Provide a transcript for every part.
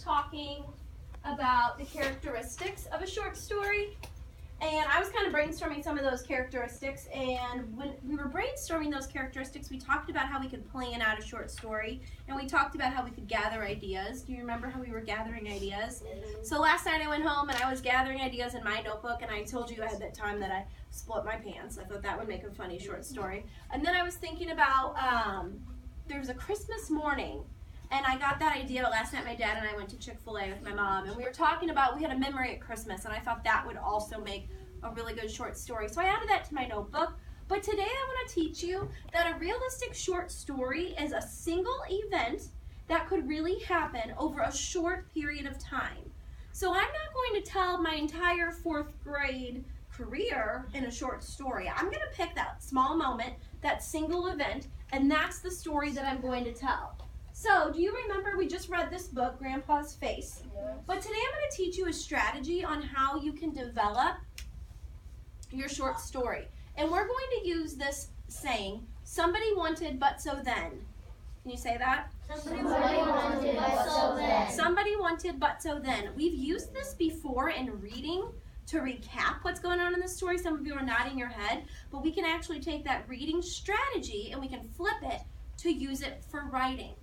talking about the characteristics of a short story. And I was kind of brainstorming some of those characteristics, and when we were brainstorming those characteristics, we talked about how we could plan out a short story, and we talked about how we could gather ideas. Do you remember how we were gathering ideas? So last night I went home and I was gathering ideas in my notebook, and I told you ahead that time that I split my pants. I thought that would make a funny short story. And then I was thinking about, there was a Christmas morning, and I got that idea last night. My dad and I went to Chick-fil-A with my mom, and we were talking about, we had a memory at Christmas, and I thought that would also make a really good short story. So I added that to my notebook. But today I want to teach you that a realistic short story is a single event that could really happen over a short period of time. So I'm not going to tell my entire 4th grade career in a short story. I'm going to pick that small moment, that single event, and that's the story that I'm going to tell. So, do you remember we just read this book, Grandpa's Face? Yes. But today I'm going to teach you a strategy on how you can develop your short story. And we're going to use this saying, somebody wanted but so then. Can you say that? Somebody wanted but so then. Somebody wanted but so then. We've used this before in reading to recap what's going on in the story. Some of you are nodding your head, but we can actually take that reading strategy and we can flip it to use it for writing.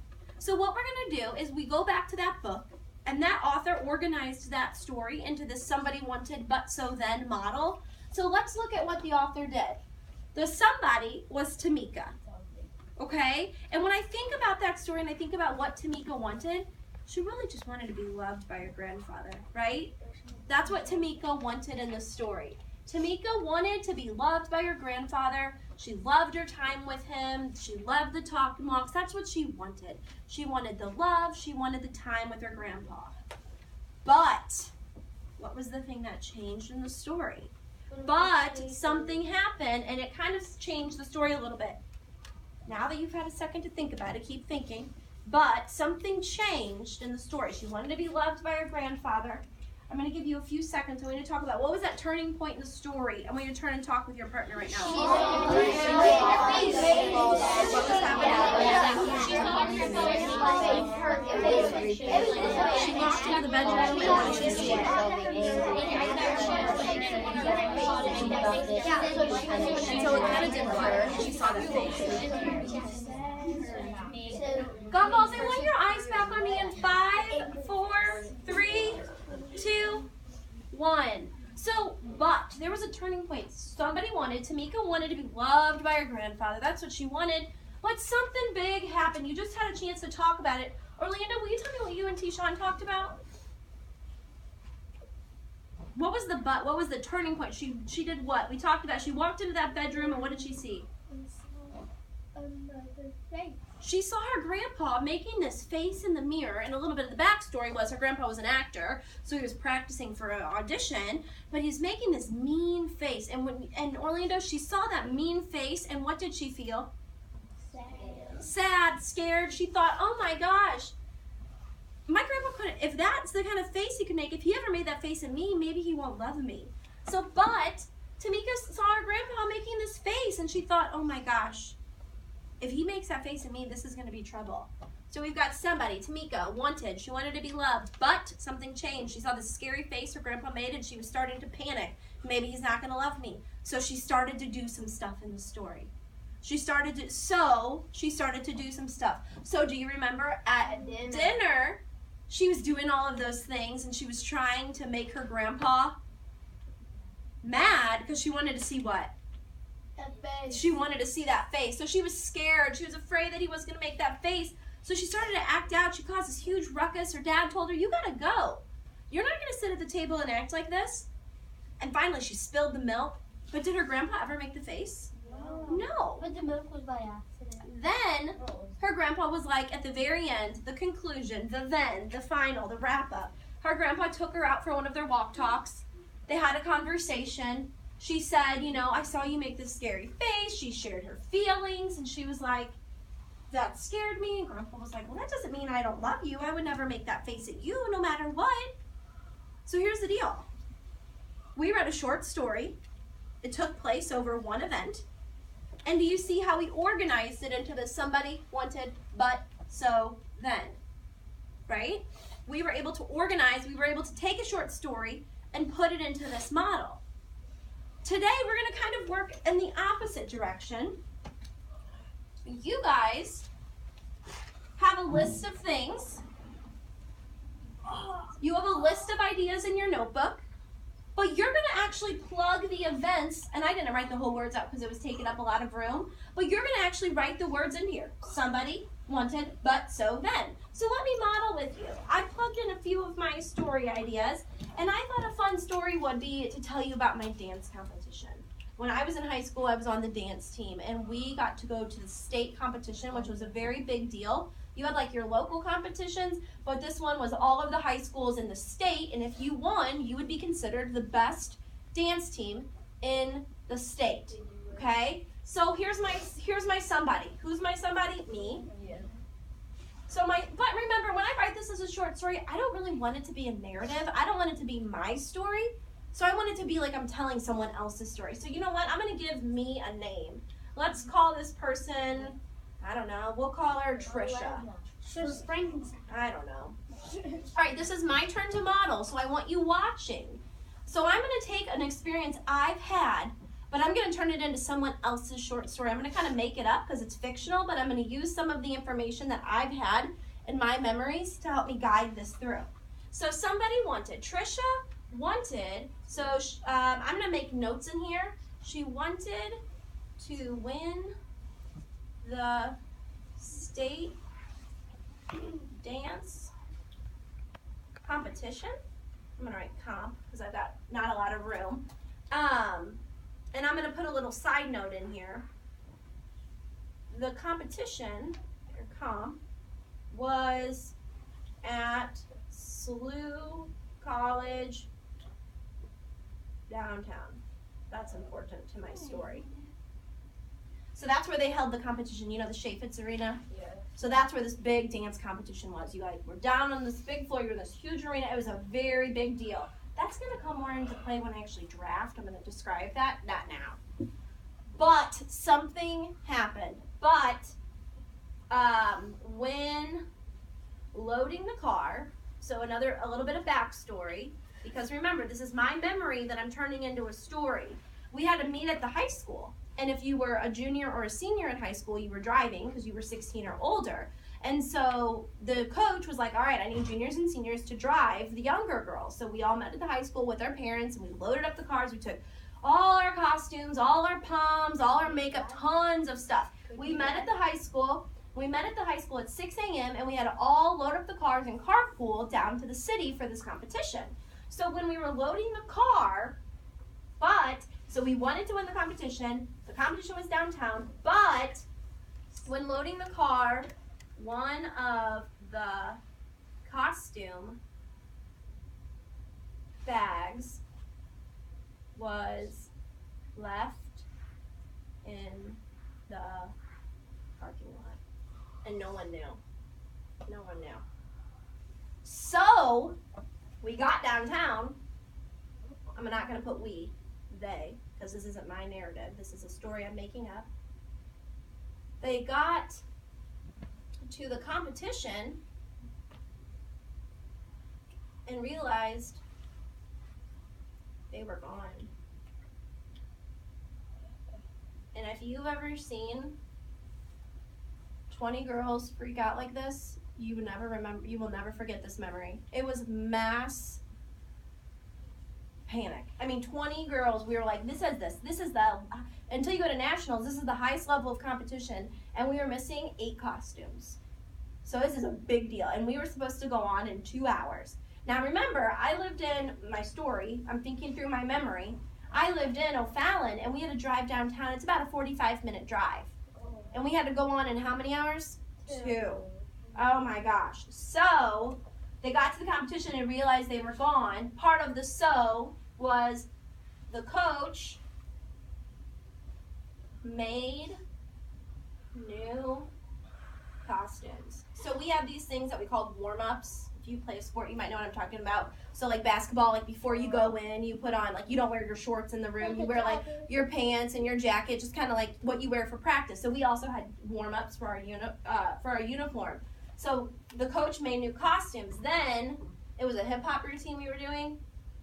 So what we're going to do is we go back to that book, and that author organized that story into this somebody wanted but so then model. So let's look at what the author did. The somebody was Tamika, okay? And when I think about that story and I think about what Tamika wanted, she really just wanted to be loved by her grandfather, right? That's what Tamika wanted in the story. Tamika wanted to be loved by her grandfather. She loved her time with him. She loved the talk and walks. That's what she wanted. She wanted the love. She wanted the time with her grandpa. But what was the thing that changed in the story? But something happened, and it kind of changed the story a little bit. Now that you've had a second to think about it, keep thinking. But something changed in the story. She wanted to be loved by her grandfather. I'm going to give you a few seconds. I want you to talk about what was that turning point in the story. I want you to turn and talk with your partner right now. What was happening? She walked into the bedroom and what did she see? So it kind of did blur. She saw that face. Gumballs, I want your eyes back on me in 5, 4, 3, 2, 1. So, but there was a turning point. Tamika wanted to be loved by her grandfather. That's what she wanted. But something big happened. You just had a chance to talk about it. Orlando, will you tell me what you and T-Shawn talked about? What was the but? What was the turning point? She did what? We talked about she walked into that bedroom and what did she see? Another face. She saw her grandpa making this face in the mirror, and a little bit of the backstory was her grandpa was an actor, so he was practicing for an audition, but he's making this mean face. And Orlando, she saw that mean face, and what did she feel? Sad, scared. She thought, oh my gosh, my grandpa couldn't, if that's the kind of face he could make, if he ever made that face at me, maybe he won't love me. So, but Tamika saw her grandpa making this face, and she thought, oh my gosh, if he makes that face at me, this is going to be trouble. So we've got somebody, Tamika, wanted. She wanted to be loved, but something changed. She saw this scary face her grandpa made, and she was starting to panic. Maybe he's not going to love me. So she started to do some stuff in the story. She started to do some stuff. So do you remember at dinner, she was doing all of those things, and she was trying to make her grandpa mad because she wanted to see what? She wanted to see that face. So she was scared. She was afraid that he was going to make that face. So she started to act out. She caused this huge ruckus. Her dad told her, you got to go. You're not going to sit at the table and act like this. And finally, she spilled the milk. But did her grandpa ever make the face? No. But the milk was by accident. Then her grandpa was like, at the very end, the conclusion, the final, the wrap-up. Her grandpa took her out for one of their walk talks. They had a conversation. She said, you know, I saw you make this scary face. She shared her feelings, and she was like, that scared me. And Grandpa was like, well, that doesn't mean I don't love you. I would never make that face at you no matter what. So here's the deal. We read a short story. It took place over one event. And do you see how we organized it into the somebody wanted but so then? Right? we were able to organize, we were able to take a short story and put it into this model. Today we're going to kind of work in the opposite direction. You guys have a list of things. You have a list of ideas in your notebook, but you're going to actually plug the events, and I didn't write the whole words out because it was taking up a lot of room, but you're going to actually write the words in here. Somebody wanted, but so then. So let me model with you. I plugged in a few of my story ideas, and I thought a fun story would be to tell you about my dance competition. When I was in high school, I was on the dance team, and we got to go to the state competition, which was a very big deal. You had like your local competitions, but this one was all of the high schools in the state, and if you won, you would be considered the best dance team in the state. Okay? So here's my somebody. Who's my somebody? Me. Yeah. But remember, when I write this as a short story, I don't really want it to be a narrative. I don't want it to be my story. So I want it to be like I'm telling someone else's story. So you know what? I'm going to give me a name. Let's call this person, I don't know, we'll call her Trisha. I don't know. All right, this is my turn to model, so I want you watching. So I'm going to take an experience I've had, but I'm going to turn it into someone else's short story. I'm going to kind of make it up because it's fictional, but I'm going to use some of the information that I've had in my memories to help me guide this through. So somebody wanted, Trisha wanted, so I'm going to make notes in here. She wanted to win the state dance competition. I'm going to write comp because I've got not a lot of room. And I'm going to put a little side note in here. The competition, or comp, was at SLU College downtown. That's important to my story. So that's where they held the competition. You know the Chaffetz Arena? Yeah. So that's where this big dance competition was. You guys were down on this big floor. You're in this huge arena. It was a very big deal. That's going to come more into play when I actually draft. I'm going to describe that. Not now. But something happened. But when loading the car, so a little bit of backstory, because remember, this is my memory that I'm turning into a story. We had to meet at the high school. And if you were a junior or a senior in high school, you were driving because you were 16 or older. And so the coach was like, all right, I need juniors and seniors to drive the younger girls. So we all met at the high school with our parents, and we loaded up the cars. We took all our costumes, all our poms, all our makeup, tons of stuff. We met at the high school. We met at the high school at 6 a.m. and we had to all load up the cars and carpool down to the city for this competition. So when we were loading the car, so we wanted to win the competition was downtown, but when loading the car, one of the costume bags was left in the parking lot, and no one knew. No one knew. So we got downtown. I'm not going to put we, they, because this isn't my narrative. This is a story I'm making up. They got to the competition and realized they were gone. And if you've ever seen 20 girls freak out like this, you will never forget this memory. It was mass panic. I mean, 20 girls, we were like, until you go to nationals, this is the highest level of competition, and we were missing 8 costumes. So this is a big deal, and we were supposed to go on in 2 hours. Now remember, I lived in my story, I'm thinking through my memory, I lived in O'Fallon, and we had to drive downtown. It's about a 45-minute drive. And we had to go on in how many hours? 2. Oh my gosh. So they got to the competition and realized they were gone. Part of the was the coach made new costumes. So we have these things that we call warm-ups. If you play a sport, you might know what I'm talking about. So like basketball, like before you go in, you put on, like you don't wear your shorts in the room. You wear like your pants and your jacket, just kind of like what you wear for practice. So we also had warm-ups for our uniform. So the coach made new costumes. Then It was a hip hop routine we were doing.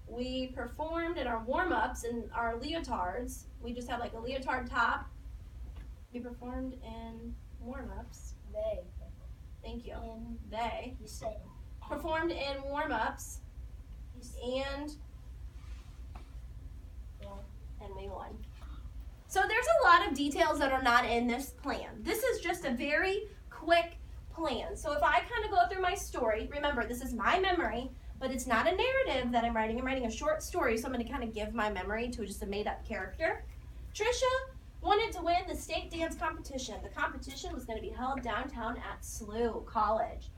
We performed in our warm-ups in our leotards. We just had like a leotard top. We performed in warm-ups. They. Thank you. And They you said performed in warm-ups and we won. So there's a lot of details that are not in this plan. This is just a very quick plan. So if I kind of go through my story, remember this is my memory, but it's not a narrative that I'm writing. I'm writing a short story, so I'm going to kind of give my memory to just a made-up character. Trisha wanted to win the state dance competition. The competition was going to be held downtown at SLU College.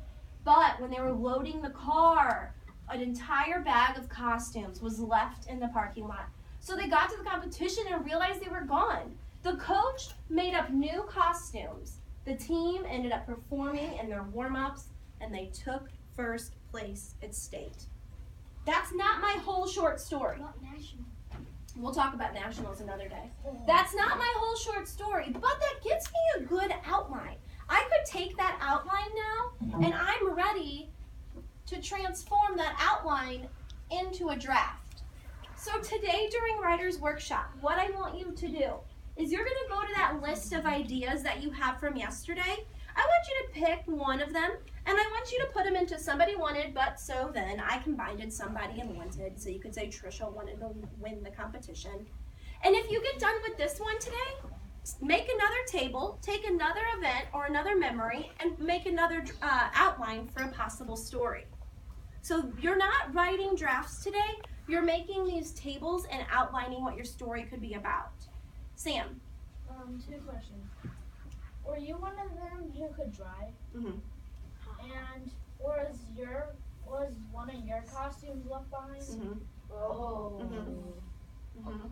But when they were loading the car, an entire bag of costumes was left in the parking lot. So they got to the competition and realized they were gone. The coach made up new costumes. The team ended up performing in their warm-ups, and they took first place at state. That's not my whole short story. not national. We'll talk about nationals another day. That's not my whole short story, but that gives me a good outline. I could take that outline now, and I'm ready to transform that outline into a draft. So today during Writer's Workshop, what I want you to do is you're going to go to that list of ideas that you have from yesterday. I want you to pick one of them, and I want you to put them into somebody wanted, but so then I combined somebody and wanted. So you could say Trisha wanted to win the competition. And if you get done with this one today, make another table, take another event or another memory, and make another outline for a possible story. So you're not writing drafts today, you're making these tables and outlining what your story could be about. Sam. 2 questions. Were you one of them who could drive? Mm-hmm. And was one of your costumes left behind? Mm-hmm. Oh. Mm-hmm. Mm-hmm.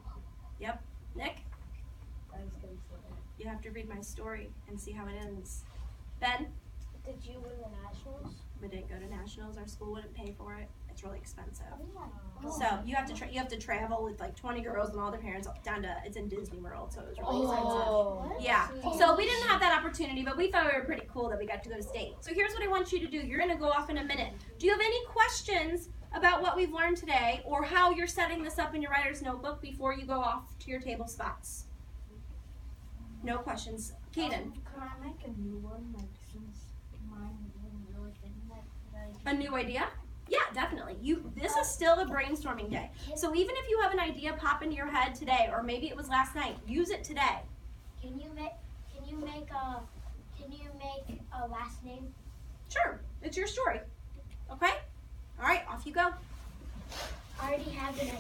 Yep. Nick? I was gonna say that. You have to read my story and see how it ends. Ben? Did you win the nationals? We didn't go to nationals. Our school wouldn't pay for it. It's really expensive. Oh. So you have to travel with like 20 girls and all their parents down to, it's in Disney World, so it was really expensive. Yeah. So we didn't have that opportunity, but we thought we were pretty cool that we got to go to state. So here's what I want you to do. You're gonna go off in a minute. Do you have any questions about what we've learned today or how you're setting this up in your writer's notebook before you go off to your table spots? No questions. Kaden. Could I make a new one, like since mine didn't really think that A new idea? Yeah, definitely. This is still a brainstorming day. So even if you have an idea pop into your head today, or maybe it was last night, use it today. Can you make a last name? Sure, it's your story. Okay? All right, off you go. I already have an idea.